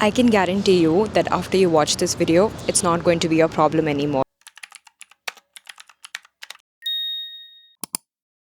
I can guarantee you that after you watch this video, it's not going to be your problem anymore.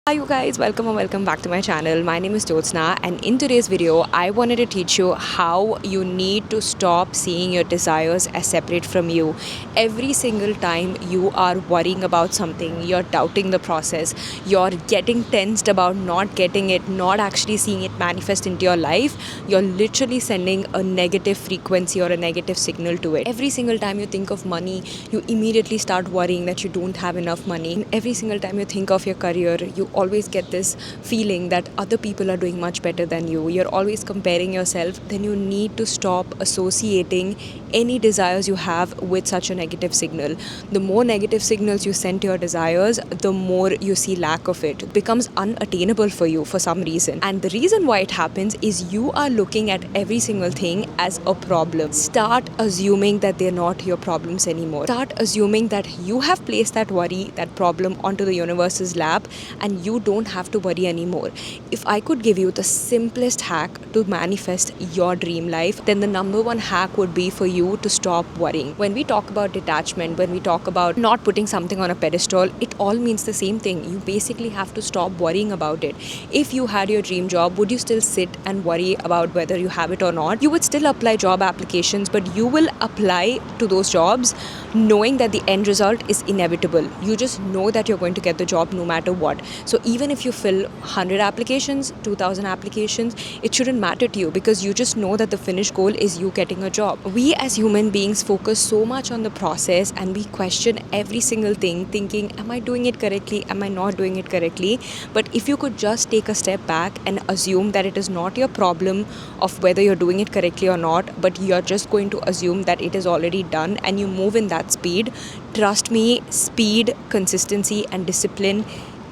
Hi you guys, welcome or welcome back to my channel. My name is Jyotsna, and in today's video I wanted to teach you how you need to stop seeing your desires as separate from you. Every single time you are worrying about something, you're doubting the process, you're getting tensed about not getting it, not actually seeing it manifest into your life, you're literally sending a negative frequency or a negative signal to it. Every single time you think of money, you immediately start worrying that you don't have enough money. Every single time you think of your career, you always get this feeling that other people are doing much better than you. You're always comparing yourself. Then you need to stop associating any desires you have with such a negative signal. The more negative signals you send to your desires, the more you see lack of it. It becomes unattainable for you for some reason. And the reason why it happens is you are looking at every single thing as a problem. Start assuming that they're not your problems anymore. Start assuming that you have placed that worry, that problem onto the universe's lap, and you don't have to worry anymore. If I could give you the simplest hack to manifest your dream life, then the number one hack would be for you to stop worrying. When we talk about detachment, when we talk about not putting something on a pedestal, it all means the same thing. You basically have to stop worrying about it. If you had your dream job, would you still sit and worry about whether you have it or not? You would still apply job applications, but you will apply to those jobs knowing that the end result is inevitable. You just know that you're going to get the job no matter what. So even if you fill 100 applications, 2000 applications, it shouldn't matter to you because you just know that the finished goal is you getting a job. We as human beings focus so much on the process and we question every single thing, thinking, am I doing it correctly? Am I not doing it correctly? But if you could just take a step back and assume that it is not your problem of whether you're doing it correctly or not, but you're just going to assume that it is already done and you move in that speed, trust me, speed, consistency, and discipline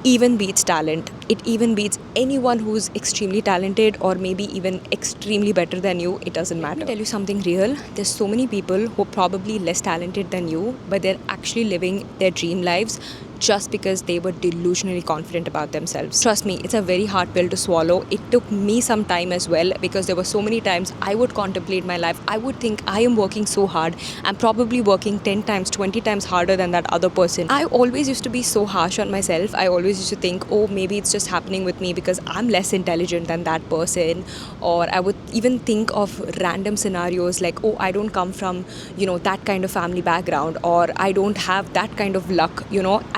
even beats talent. It even beats anyone who's extremely talented or maybe even extremely better than you. It doesn't matter. Let me tell you something real. There's so many people who are probably less talented than you, but they're actually living their dream lives just because they were delusionally confident about themselves. Trust me, it's a very hard pill to swallow. It took me some time as well because there were so many times I would contemplate my life. I would think I am working so hard. I'm probably working 10 times, 20 times harder than that other person. I always used to be so harsh on myself. I always used to think, oh, maybe it's just happening with me because I'm less intelligent than that person. Or I would even think of random scenarios like, oh, I don't come from, that kind of family background, or I don't have that kind of luck.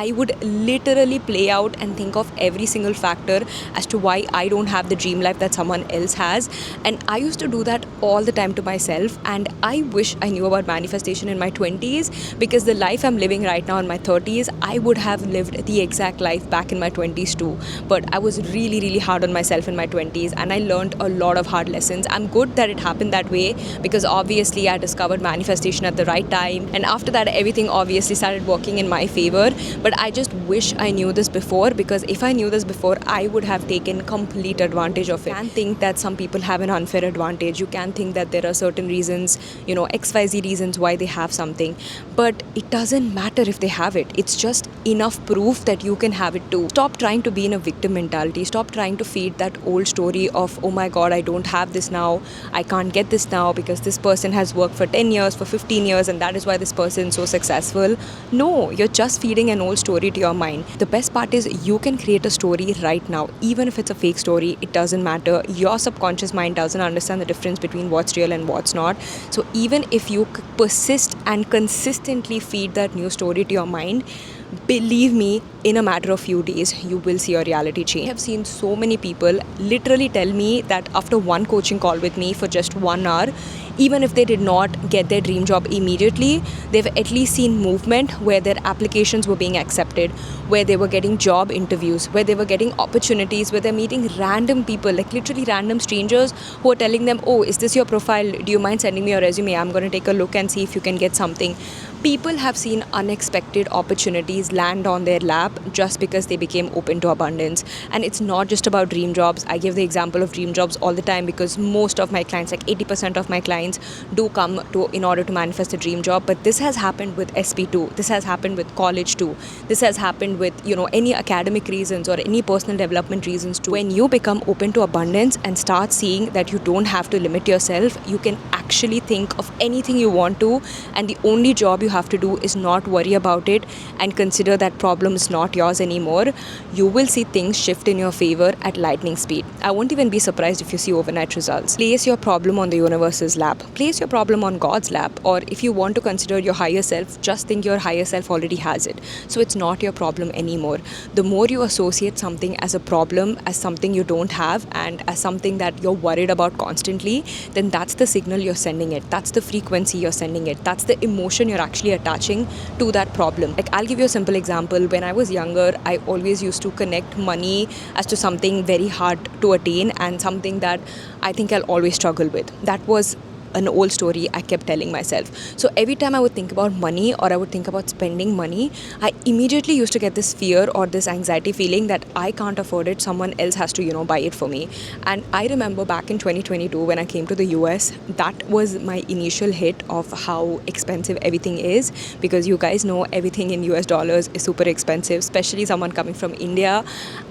I would literally play out and think of every single factor as to why I don't have the dream life that someone else has. And I used to do that all the time to myself. And I wish I knew about manifestation in my 20s, because the life I'm living right now in my 30s, I would have lived the exact life back in my 20s too. But I was really, really hard on myself in my 20s and I learned a lot of hard lessons. I'm good that it happened that way because obviously I discovered manifestation at the right time. And after that, everything obviously started working in my favor. But I just wish I knew this before, because if I knew this before, I would have taken complete advantage of it. You can think that some people have an unfair advantage. You can think that there are certain reasons, XYZ reasons why they have something. But it doesn't matter if they have it. It's just enough proof that you can have it too. Stop trying to be in a victim mentality. Stop trying to feed that old story of, oh my God, I don't have this now. I can't get this now because this person has worked for 10 years, for 15 years, and that is why this person is so successful. No, you're just feeding an old story to your mind. The best part is you can create a story right now. Even if it's a fake story, it doesn't matter. Your subconscious mind doesn't understand the difference between what's real and what's not. So even if you persist and consistently feed that new story to your mind, believe me, in a matter of few days, you will see your reality change. I have seen so many people literally tell me that after one coaching call with me for just 1 hour, even if they did not get their dream job immediately, they've at least seen movement where their applications were being accepted, where they were getting job interviews, where they were getting opportunities, where they're meeting random people, like literally random strangers who are telling them, oh, is this your profile? Do you mind sending me your resume? I'm going to take a look and see if you can get something. People have seen unexpected opportunities land on their lap just because they became open to abundance. And it's not just about dream jobs. I give the example of dream jobs all the time because most of my clients, like 80% of my clients, do come to in order to manifest a dream job. But this has happened with SP2. This has happened with college too. This has happened with, any academic reasons or any personal development reasons too. When you become open to abundance and start seeing that you don't have to limit yourself, you can actually think of anything you want to, and the only job you have to do is not worry about it and consider that problem is not yours anymore. You will see things shift in your favor at lightning speed. I won't even be surprised if you see overnight results. Place your problem on the universe's lap. Place your problem on God's lap. Or if you want to consider your higher self, just think your higher self already has it. So it's not your problem anymore. The more you associate something as a problem, as something you don't have, and as something that you're worried about constantly, then that's the signal you're sending it. That's the frequency you're sending it. That's the emotion you're actually attaching to that problem. Like, I'll give you a simple example. When I was younger, I always used to connect money as to something very hard to attain and something that I think I'll always struggle with. That was an old story I kept telling myself. So every time I would think about money or I would think about spending money, I immediately used to get this fear or this anxiety feeling that I can't afford it, someone else has to, buy it for me. And I remember back in 2022 when I came to the US, that was my initial hit of how expensive everything is, because you guys know everything in US dollars is super expensive, especially someone coming from India.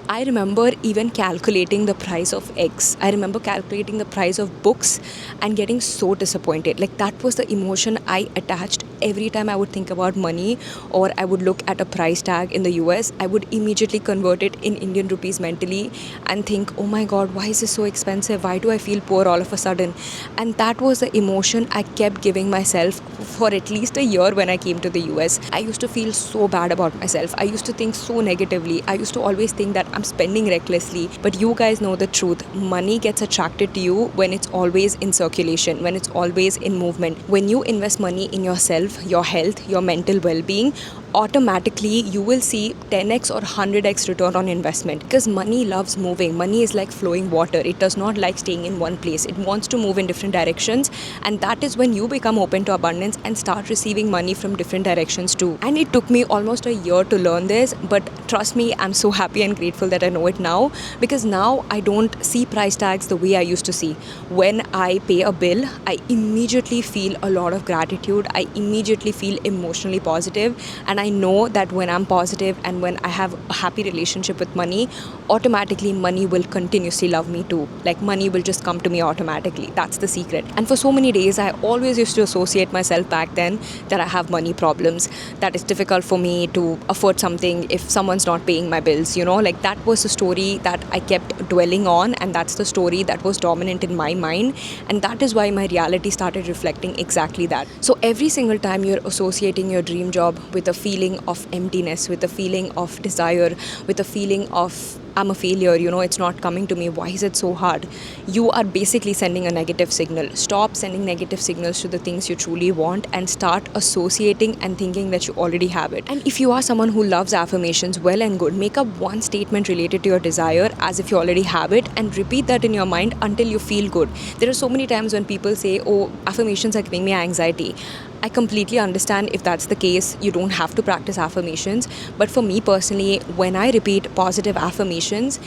I remember even calculating the price of eggs. I remember calculating the price of books and getting so disappointed. Like, that was the emotion I attached every time I would think about money or I would look at a price tag in the US. I would immediately convert it in Indian rupees mentally and think, oh my God, why is this so expensive? Why do I feel poor all of a sudden? And that was the emotion I kept giving myself for at least a year when I came to the US. I used to feel so bad about myself. I used to think so negatively. I used to always think that I'm spending recklessly. But you guys know the truth. Money gets attracted to you when it's always in circulation, when it's always in movement. When you invest money in yourself, your health, your mental well-being, automatically you will see 10x or 100x return on investment, because money loves moving. Money is like flowing water. It does not like staying in one place. It wants to move in different directions, and that is when you become open to abundance and start receiving money from different directions too. And it took me almost a year to learn this, but trust me, I'm so happy and grateful that I know it now, because now I don't see price tags the way I used to see. When I pay a bill, I immediately feel a lot of gratitude. I immediately feel emotionally positive, and I know that when I'm positive and when I have a happy relationship with money, automatically money will continuously love me too. Like, money will just come to me automatically. That's the secret. And for so many days, I always used to associate myself back then that I have money problems, that it's difficult for me to afford something if someone's not paying my bills, like that was the story that I kept dwelling on, and that's the story that was dominant in my mind, and that is why my reality started reflecting exactly that. So every single time you're associating your dream job with a feeling of emptiness, with a feeling of desire, with a feeling of I'm a failure, it's not coming to me, why is it so hard? You are basically sending a negative signal. Stop sending negative signals to the things you truly want and start associating and thinking that you already have it. And if you are someone who loves affirmations, well and good. Make up one statement related to your desire as if you already have it and repeat that in your mind until you feel good. There are so many times when people say, oh, affirmations are giving me anxiety. I completely understand if that's the case. You don't have to practice affirmations. But for me personally, when I repeat positive affirmations,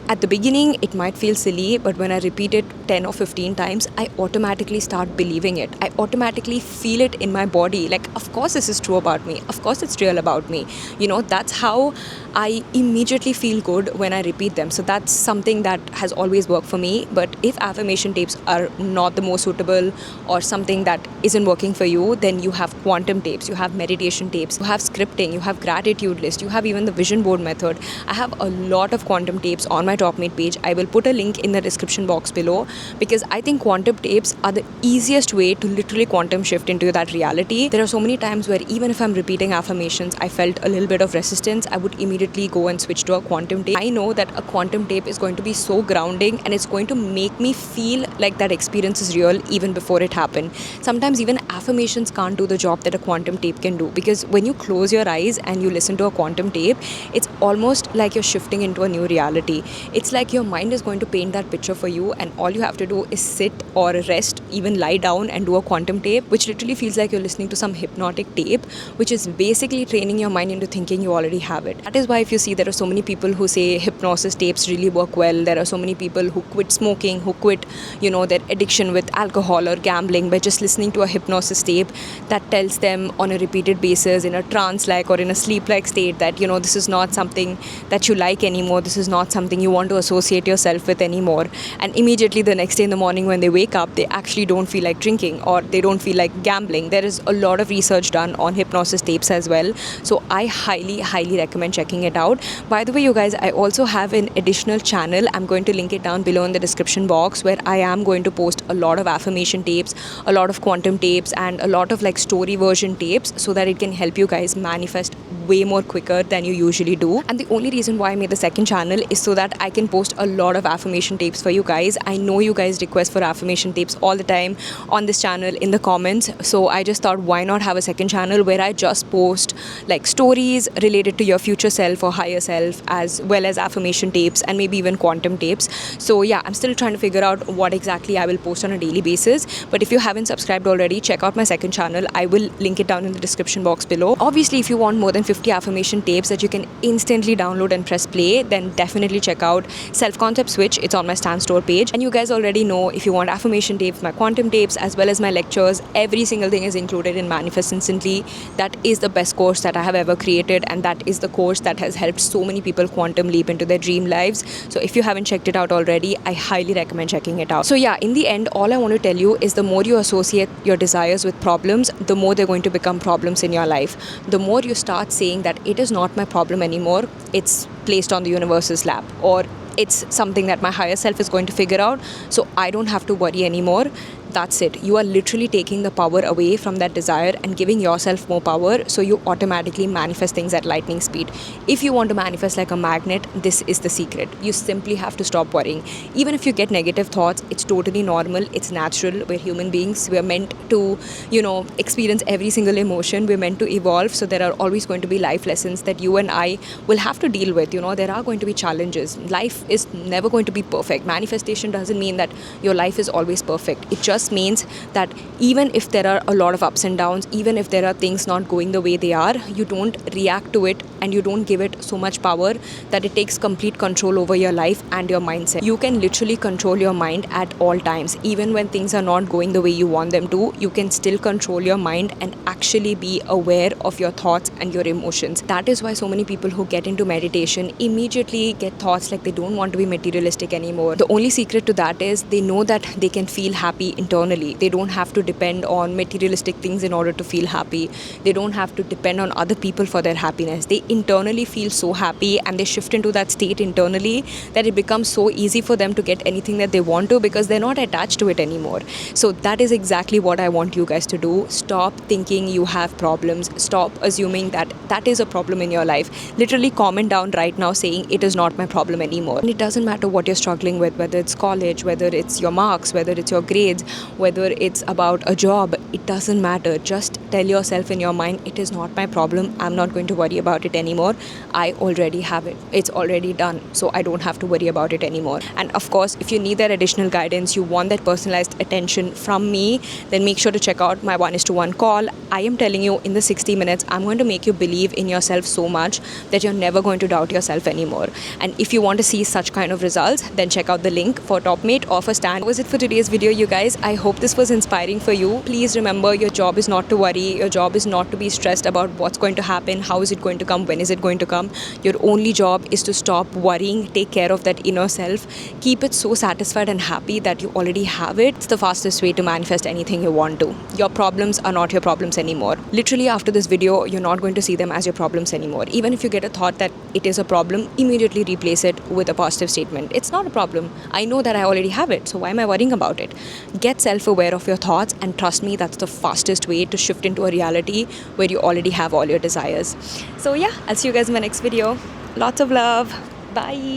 at the beginning, it might feel silly, but when I repeat it 10 or 15 times, I automatically start believing it. I automatically feel it in my body. Like, of course, this is true about me. Of course, it's real about me. That's how I immediately feel good when I repeat them. So that's something that has always worked for me. But if affirmation tapes are not the most suitable or something that isn't working for you, then you have quantum tapes, you have meditation tapes, you have scripting, you have gratitude list, you have even the vision board method. I have a lot of quantum tapes on my TopMate page. I will put a link in the description box below, because I think quantum tapes are the easiest way to literally quantum shift into that reality. There are so many times where even if I'm repeating affirmations, I felt a little bit of resistance. I would immediately go and switch to a quantum tape. I know that a quantum tape is going to be so grounding and it's going to make me feel like that experience is real even before it happened. Sometimes even affirmations can't do the job that a quantum tape can do, because when you close your eyes and you listen to a quantum tape, it's almost like you're shifting into a new reality. It's like your mind is going to paint that picture for you, and all you have to do is sit or rest, even lie down and do a quantum tape, which literally feels like you're listening to some hypnotic tape, which is basically training your mind into thinking you already have it. That is why if you see, there are so many people who say hypnosis tapes really work well. There are so many people who quit smoking, who quit, their addiction with alcohol or gambling by just listening to a hypnosis tape that tells them on a repeated basis in a trance-like or in a sleep-like state that, this is not something that you like anymore. This is not something you want to associate yourself with anymore. And immediately the next day in the morning when they wake up, they actually don't feel like drinking or they don't feel like gambling. There is a lot of research done on hypnosis tapes as well. So I highly recommend checking it out. By the way, you guys, I also have an additional channel. I'm going to link it down below in the description box, where I am going to post a lot of affirmation tapes, a lot of quantum tapes, and a lot of like story version tapes, so that it can help you guys manifest way more quicker than you usually do. And the only reason why I made the second channel is so that I can post a lot of affirmation tapes for you guys. I know you guys request for affirmation tapes all the time on this channel in the comments, so I just thought, why not have a second channel where I just post like stories related to your future self or higher self, as well as affirmation tapes and maybe even quantum tapes. So yeah, I'm still trying to figure out what exactly I will post on a daily basis. But if you haven't subscribed already, check out my second channel. I will link it down in the description box below. Obviously, if you want more than 50 affirmation tapes that you can instantly download and press play, then definitely check out Self Concept Switch. It's on my Stan Store page. And you guys already know, if you want affirmation tapes, my quantum tapes, as well as my lectures, every single thing is included in Manifest Instantly. That is the best course that I have ever created, and that is the course that has helped so many people quantum leap into their dream lives. So if you haven't checked it out already, I highly recommend checking it out. So yeah, in the end, all I want to tell you is, the more you associate your desires with problems, the more they're going to become problems in your life. The more you start saying that it is not my problem anymore, it's placed on the universe's lap, or it's something that my higher self is going to figure out, so I don't have to worry anymore. That's it. You are literally taking the power away from that desire and giving yourself more power, so you automatically manifest things at lightning speed. If you want to manifest like a magnet, this is the secret. You simply have to stop worrying. Even if you get negative thoughts, it's totally normal. It's natural. We're human beings. We're meant to, experience every single emotion. We're meant to evolve. So there are always going to be life lessons that you and I will have to deal with. There are going to be challenges. Life is never going to be perfect. Manifestation doesn't mean that your life is always perfect. It just means that even if there are a lot of ups and downs, even if there are things not going the way they are, you don't react to it and you don't give it so much power that it takes complete control over your life and your mindset. You can literally control your mind at all times. Even when things are not going the way you want them to, you can still control your mind and actually be aware of your thoughts and your emotions. That is why so many people who get into meditation immediately get thoughts like they don't want to be materialistic anymore. The only secret to that is they know that they can feel happy internally. They don't have to depend on materialistic things in order to feel happy. They don't have to depend on other people for their happiness. They internally feel so happy, and they shift into that state internally that it becomes so easy for them to get anything that they want to, because they're not attached to it anymore. So that is exactly what I want you guys to do. Stop thinking you have problems. Stop assuming that that is a problem in your life. Literally comment down right now saying it is not my problem anymore. And it doesn't matter what you're struggling with, whether it's college, whether it's your marks, whether it's your grades, whether it's about a job, it doesn't matter. Just tell yourself in your mind, it is not my problem. I'm not going to worry about it anymore. I already have it. It's already done. So I don't have to worry about it anymore. And of course, if you need that additional guidance, you want that personalized attention from me, then make sure to check out my 1:1 call. I am telling you, in the 60 minutes, I'm going to make you believe in yourself so much that you're never going to doubt yourself anymore. And if you want to see such kind of results, then check out the link for Topmate or for Stan. That was it for today's video, you guys. I hope this was inspiring for you. Please remember, your job is not to worry. Your job is not to be stressed about what's going to happen, how is it going to come, when is it going to come. Your only job is to stop worrying, take care of that inner self, keep it so satisfied and happy that you already have it. It's the fastest way to manifest anything you want to. Your problems are not your problems anymore. Literally, after this video, you're not going to see them as your problems anymore. Even if you get a thought that it is a problem, immediately replace it with a positive statement. It's not a problem. I know that I already have it, so why am I worrying about it? Get self-aware of your thoughts, and trust me, that's the fastest way to shift into a reality where you already have all your desires. So yeah, I'll see you guys in my next video. Lots of love. Bye.